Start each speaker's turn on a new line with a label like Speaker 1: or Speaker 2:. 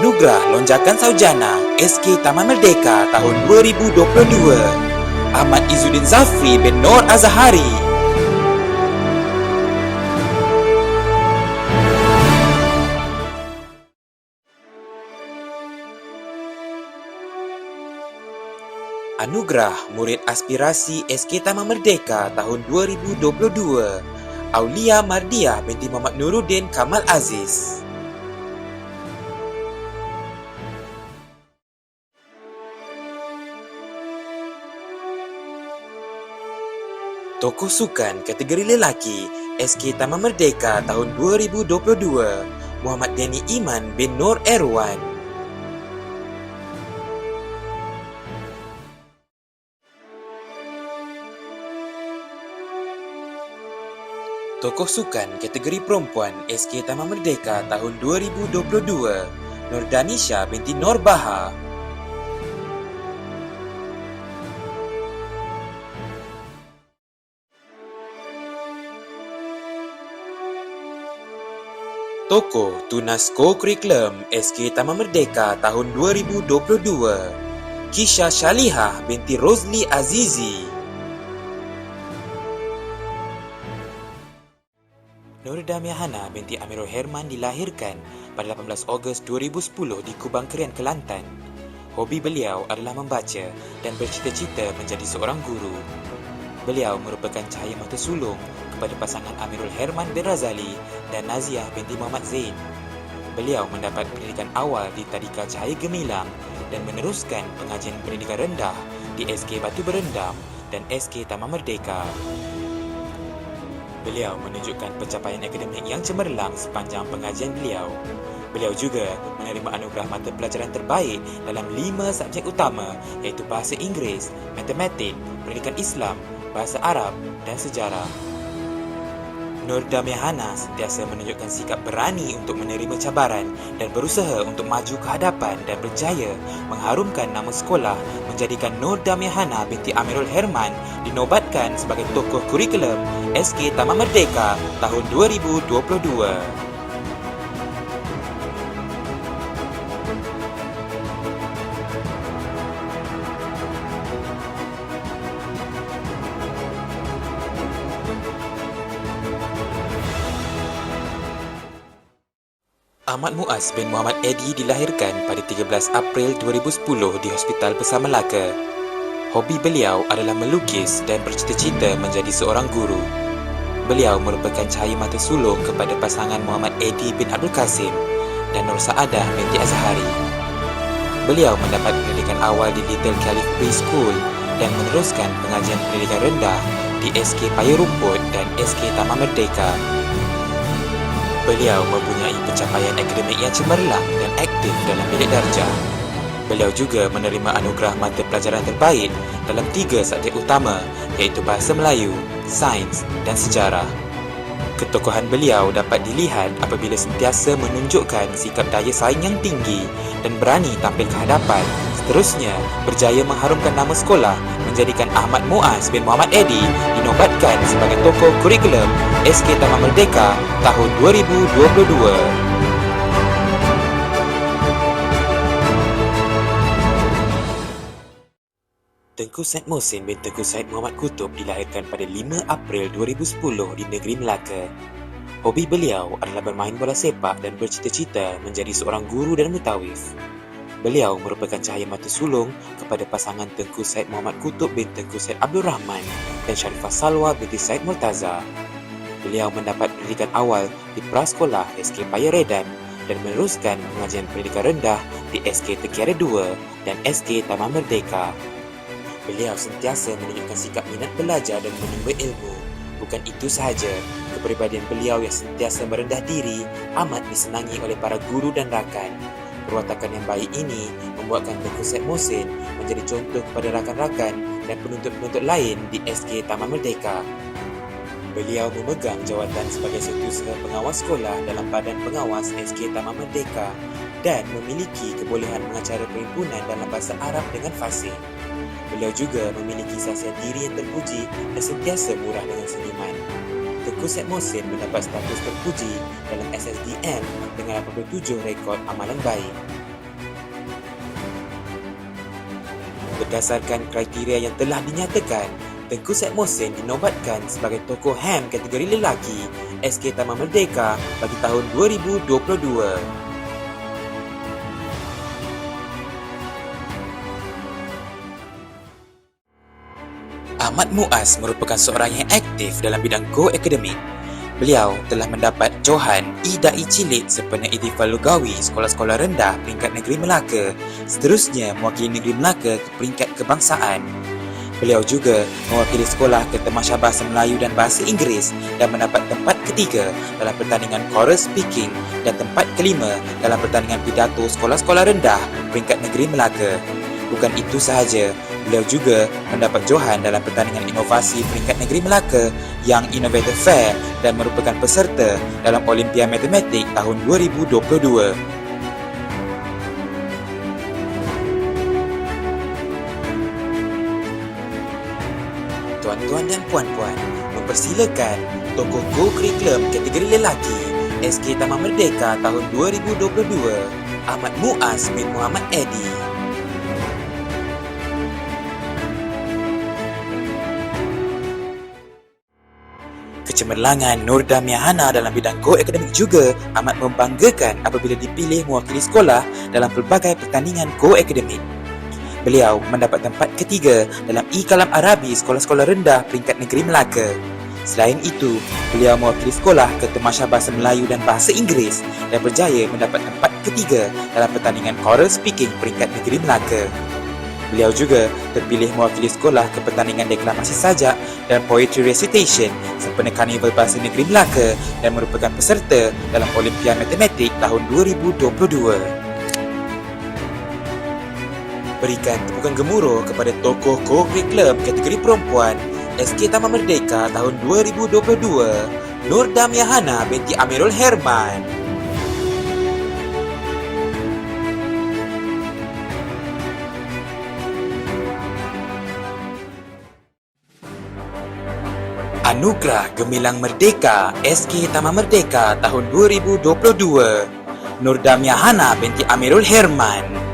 Speaker 1: Anugerah Lonjakan Saujana SK Taman Merdeka tahun 2022 Ahmad Izzuddin Zafri bin Noor Azahari. Anugerah Murid Aspirasi SK Taman Merdeka tahun 2022 Aulia Mardiah binti Muhammad Nuruddin Kamal Aziz. Tokoh sukan kategori lelaki SK Taman Merdeka tahun 2022 Muhammad Deni Iman bin Noor Erwan. Tokoh sukan kategori perempuan SK Taman Merdeka tahun 2022 Nurdanisha binti Noor Baha. Tokoh Tunas Co-Curriculum SK Taman Merdeka tahun 2022 Kisha Shalihah binti Rosli Azizi. Nur Damiahana binti Amirul Herman dilahirkan pada 18 Ogos 2010 di Kubang Kerian, Kelantan. Hobi beliau adalah membaca dan bercita-cita menjadi seorang guru. Beliau merupakan cahaya mata sulung kepada pasangan Amirul Herman bin Razali dan Naziah binti Muhammad Zain. Beliau mendapat pendidikan awal di Tadika Cahaya Gemilang dan meneruskan pengajian pendidikan rendah di SK Batu Berendam dan SK Taman Merdeka. Beliau menunjukkan pencapaian akademik yang cemerlang sepanjang pengajian beliau. Beliau juga menerima anugerah mata pelajaran terbaik dalam 5 subjek utama iaitu Bahasa Inggeris, Matematik, Pendidikan Islam, Bahasa Arab dan Sejarah. Nur Damiahana sentiasa menunjukkan sikap berani untuk menerima cabaran dan berusaha untuk maju ke hadapan dan berjaya mengharumkan nama sekolah, menjadikan Nur Damiahana binti Amirul Herman dinobatkan sebagai tokoh kurikulum SK Taman Merdeka tahun 2022. Ahmad Muaz bin Muhammad Edi dilahirkan pada 13 April 2010 di Hospital Besar Melaka. Hobi beliau adalah melukis dan bercita-cita menjadi seorang guru. Beliau merupakan cahaya mata sulung kepada pasangan Muhammad Edi bin Abdul Kasim dan Nur Saadah binti Azhari. Beliau mendapat pendidikan awal di Little Caliph Preschool dan meneruskan pengajian pendidikan rendah di SK Paya Rumput dan SK Taman Merdeka. Beliau mempunyai pencapaian akademik yang cemerlang dan aktif dalam bilik darjah. Beliau juga menerima anugerah mata pelajaran terbaik dalam 3 subjek utama iaitu Bahasa Melayu, Sains dan Sejarah. Ketokohan beliau dapat dilihat apabila sentiasa menunjukkan sikap daya saing yang tinggi dan berani tampil ke hadapan. Seterusnya, berjaya mengharumkan nama sekolah menjadikan Ahmad Muaz bin Muhammad Edi dinobatkan sebagai tokoh kurikulum SK Taman Merdeka tahun 2022. Tengku Said Mohsin bin Tengku Said Muhammad Kutub dilahirkan pada 5 April 2010 di negeri Melaka. Hobi beliau adalah bermain bola sepak dan bercita-cita menjadi seorang guru dan mutawif. Beliau merupakan cahaya mata sulung kepada pasangan Tengku Said Muhammad Kutub bin Tengku Said Abdul Rahman dan Sharifah Salwa binti Said Murtaza. Beliau mendapat pendidikan awal di Prasekolah SK Paya Redan dan meneruskan pengajian pendidikan rendah di SK Tekiara 2 dan SK Taman Merdeka. Beliau sentiasa menunjukkan sikap minat belajar dan menimba ilmu. Bukan itu sahaja, kepribadian beliau yang sentiasa merendah diri amat disenangi oleh para guru dan rakan. Perwatakan yang baik ini membuatkan Tengku Said Mohsin menjadi contoh kepada rakan-rakan dan penuntut-penuntut lain di SK Taman Merdeka. Beliau memegang jawatan sebagai Setiausaha Pengawas Sekolah dalam Badan Pengawas SK Taman Merdeka dan memiliki kebolehan mengacara perhimpunan dalam bahasa Arab dengan fasih. Beliau juga memiliki sasian diri yang terpuji dan sentiasa murah dengan seniman. Tengku Said Mohsin mendapat status terpuji dalam SSDM dengan 87 rekod amalan baik. Berdasarkan kriteria yang telah dinyatakan, Tengku Said Mohsin dinobatkan sebagai tokoh HAM kategori lelaki SK Taman Merdeka bagi tahun 2022. Ahmad Muaz merupakan seorang yang aktif dalam bidang Go Akademik. Beliau telah mendapat Johan Idai Cilik sempena Ihtifal Lugawi Sekolah-Sekolah Rendah Peringkat Negeri Melaka, seterusnya mewakili Negeri Melaka ke peringkat kebangsaan. Beliau juga mewakili sekolah ke Tamasya Bahasa Melayu dan Bahasa Inggeris dan mendapat tempat ketiga dalam pertandingan choral speaking dan tempat kelima dalam pertandingan pidato Sekolah-Sekolah Rendah Peringkat Negeri Melaka. Bukan itu sahaja, beliau juga mendapat Johan dalam pertandingan inovasi peringkat negeri Melaka yang Innovator Fair dan merupakan peserta dalam Olimpiad Matematik tahun 2022. Tuan-tuan dan puan-puan, mempersilakan tokoh Go Curriculum kategori lelaki SK Taman Merdeka tahun 2022, Ahmad Muaz bin Muhammad Edi. Kecemerlangan Nur Damia Hana dalam bidang Go Akademik juga amat membanggakan apabila dipilih mewakili sekolah dalam pelbagai pertandingan Go Akademik. Beliau mendapat tempat ketiga dalam E-Kalam Arabi Sekolah-Sekolah Rendah Peringkat Negeri Melaka. Selain itu, beliau mewakili sekolah ke Tamasya Bahasa Melayu dan Bahasa Inggeris dan berjaya mendapat tempat ketiga dalam pertandingan Choral Speaking Peringkat Negeri Melaka. Beliau juga terpilih mewakili sekolah ke pertandingan deklamasi sajak dan poetry recitation sempena Karnival Bahasa Negeri Melaka dan merupakan peserta dalam Olimpiad Matematik tahun 2022. Berikan tepukan gemuruh kepada tokoh Go Curriculum kategori perempuan SK Taman Merdeka tahun 2022, Nur Damia Hana binti Amirul Herman. Anugerah Gemilang Merdeka SK Taman Merdeka tahun 2022, Nur Damia Hana binti Amirul Herman.